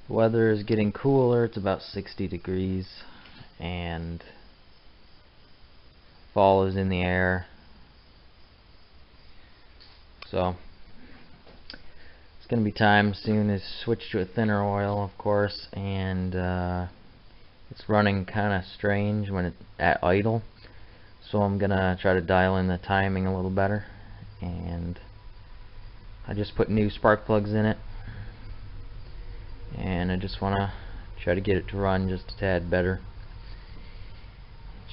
The weather is getting cooler. It's about 60 degrees and fall is in the air. So it's going to be time soon to switch to a thinner oil, of course, and it's running kind of strange when it's at idle. So I'm going to try to dial in the timing a little better, and I just put new spark plugs in it, and I just want to try to get it to run just a tad better.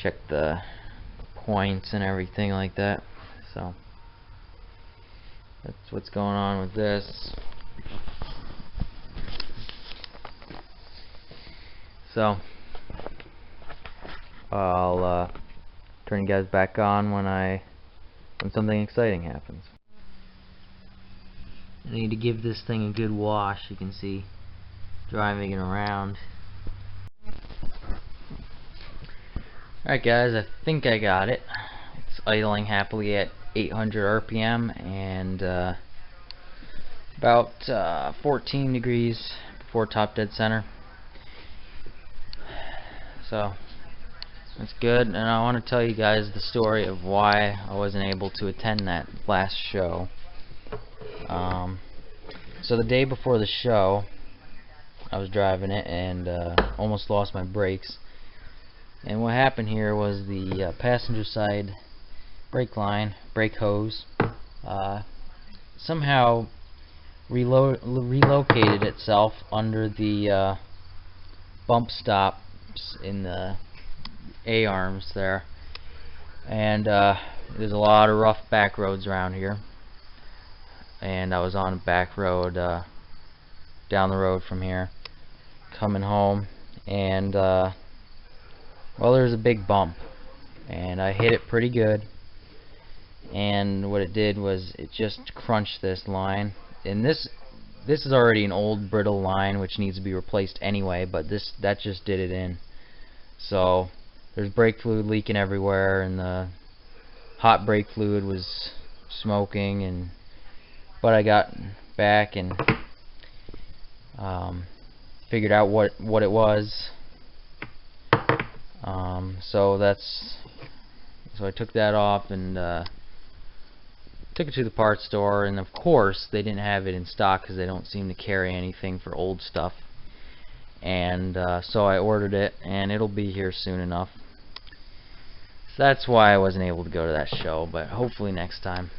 Check the points and everything like that. So that's what's going on with this. So I'll turn you guys back on when something exciting happens. I need to give this thing a good wash. You can see driving it around. Alright guys, I think I got it. It's idling happily at 800 RPM and about 14 degrees before top dead center. So that's good, and I want to tell you guys the story of why I wasn't able to attend that last show. So the day before the show, I was driving it and almost lost my brakes. And what happened here was the passenger side brake line, brake hose, somehow relocated itself under the bump stops in the A-arms there. And there's a lot of rough back roads around here. And I was on a back road down the road from here, coming home, and well, there's a big bump, and I hit it pretty good, and what it did was it just crunched this line. And this is already an old brittle line which needs to be replaced anyway, but that just did it in. So there's brake fluid leaking everywhere, and the hot brake fluid was smoking, but I got back and figured out what it was. So I took that off and took it to the parts store, and of course they didn't have it in stock because they don't seem to carry anything for old stuff. And so I ordered it, and it'll be here soon enough. So that's why I wasn't able to go to that show, but hopefully next time.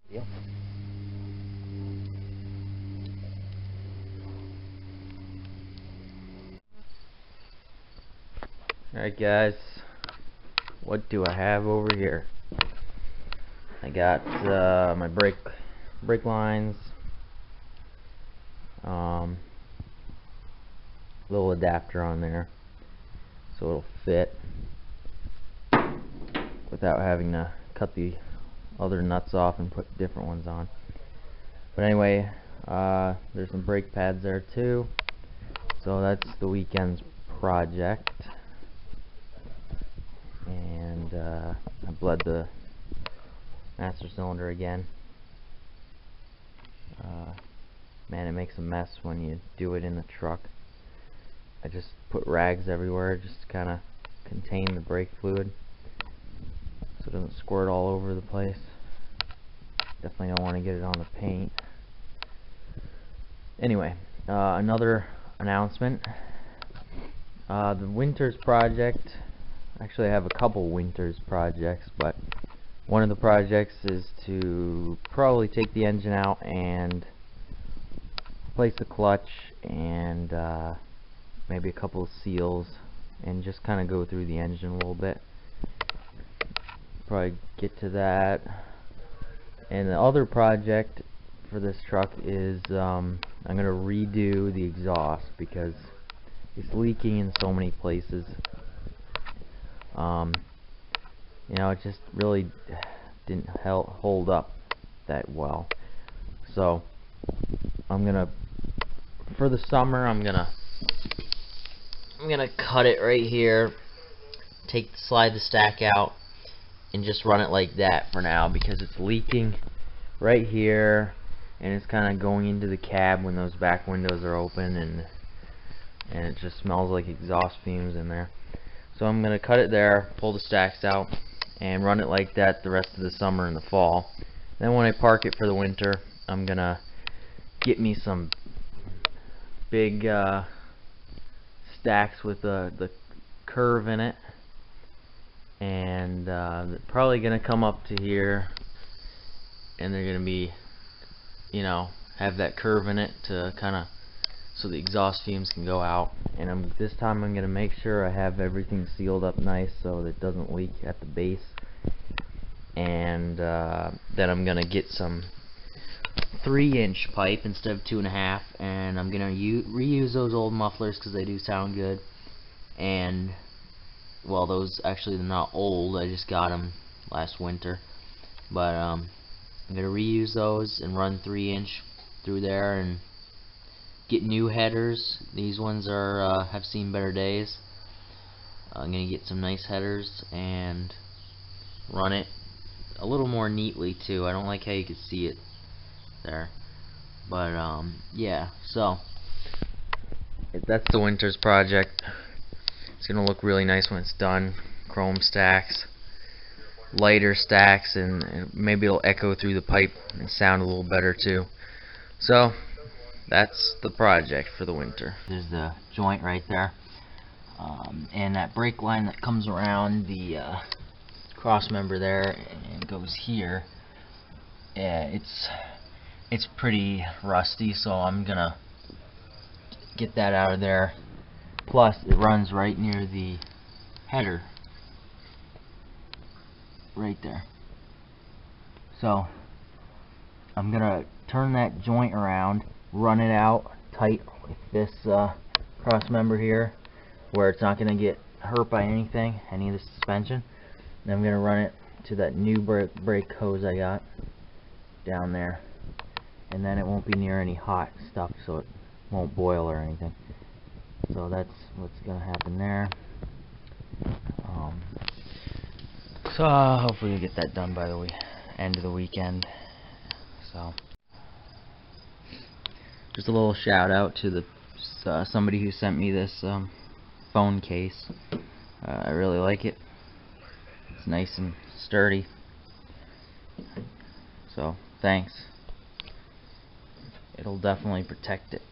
Yep. Alright guys, what do I have over here? I got my brake lines, little adapter on there so it'll fit without having to cut the other nuts off and put different ones on. But anyway, there's some brake pads there too, so that's the weekend's project. And I bled the master cylinder again. Man, it makes a mess when you do it in the truck. I just put rags everywhere just to kind of contain the brake fluid so it doesn't squirt all over the place. Definitely don't want to get it on the paint. Anyway, another announcement. The Winters project, actually I have a couple Winters projects, but one of the projects is to probably take the engine out and replace the clutch and maybe a couple of seals and just kind of go through the engine a little bit. Probably get to that. And the other project for this truck is I'm gonna redo the exhaust because it's leaking in so many places. You know, it just really didn't hold up that well. So I'm gonna, for the summer, I'm gonna cut it right here, slide the stack out, and just run it like that for now because it's leaking right here, and it's kind of going into the cab when those back windows are open, and it just smells like exhaust fumes in there. So I'm gonna cut it there, pull the stacks out, and run it like that the rest of the summer and the fall. Then when I park it for the winter, I'm gonna get me some big stacks with the curve in it, and they're probably gonna come up to here, and they're gonna be, you know, have that curve in it to kind of, so the exhaust fumes can go out. And this time I'm gonna make sure I have everything sealed up nice so that it doesn't leak at the base. And then I'm gonna get some 3-inch pipe instead of 2.5, and I'm gonna reuse those old mufflers because they do sound good. And well, those actually, they're not old, I just got them last winter, but I'm gonna reuse those and run 3-inch through there and get new headers. These ones are have seen better days. I'm gonna get some nice headers and run it a little more neatly too. I don't like how you can see it there, but yeah, so that's the winter's project. It's gonna look really nice when it's done. Chrome stacks, lighter stacks, and maybe it'll echo through the pipe and sound a little better too. So that's the project for the winter. There's the joint right there, and that brake line that comes around the cross member there and goes here. Yeah, it's pretty rusty, so I'm gonna get that out of there. Plus, it runs right near the header, right there. So I'm gonna turn that joint around, run it out tight with this cross member here, where it's not gonna get hurt by anything, any of the suspension. And I'm gonna run it to that new brake hose I got down there, and then it won't be near any hot stuff, so it won't boil or anything. So that's what's gonna happen there. So hopefully we'll get that done by the end of the weekend. So just a little shout out to the somebody who sent me this phone case. I really like it. It's nice and sturdy. So thanks. It'll definitely protect it.